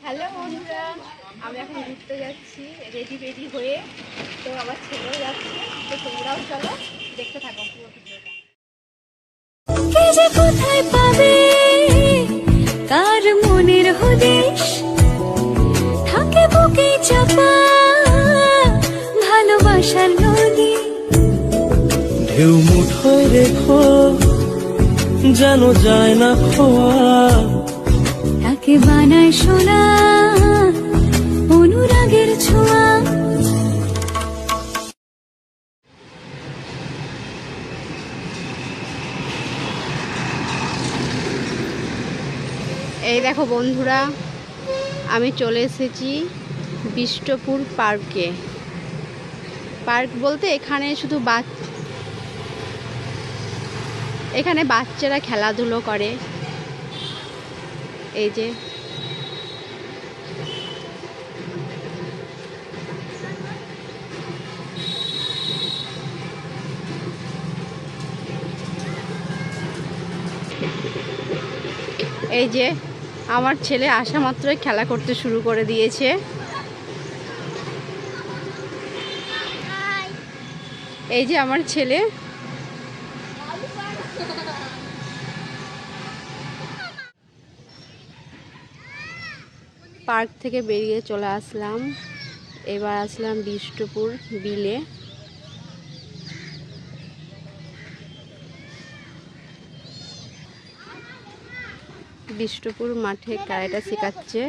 Hello বন্ধুরা, আমি এখন ঘুরতে যাচ্ছি রেডি হয়ে। তো আমার ছেলেও যাচ্ছে, তো তোমরাও চলো, দেখতে থাকো পুরো ভিডিওটা। কে যে কোথায় পাবে কার মনের হদিশ থাকে বুকে চাপা ভালোবাসার নদী। ঢেউ মুঠোয় রেখো যেন যায় না খোয়া, তাকে বানায় সোনা অনুরাগের ছোঁয়া। এই দেখো বন্ধুরা, আমি চলে এসেছি বিষ্টপুর পার্কে। পার্ক বলতে এখানে শুধু এখানে বাচ্চারা খেলাধুলো করে। এই যে আমার ছেলে আসা মাত্রই খেলা করতে শুরু করে দিয়েছে। এই যে আমার ছেলে। পার্ক থেকে বেরিয়ে চলে আসলাম, এবার আসলাম বিষ্টপুর বিলে। বিষ্টপুর মাঠে ক্যারাটে শেখাচ্ছে।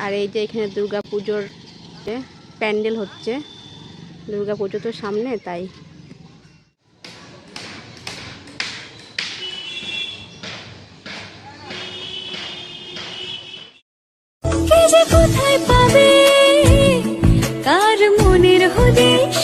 আর এই যে এখানে দুর্গাপুজোর প্যান্ডেল হচ্ছে, দুর্গাপুজো তো সামনে, তাই। কে যে কোথায় পাবে কার মনের হদিশ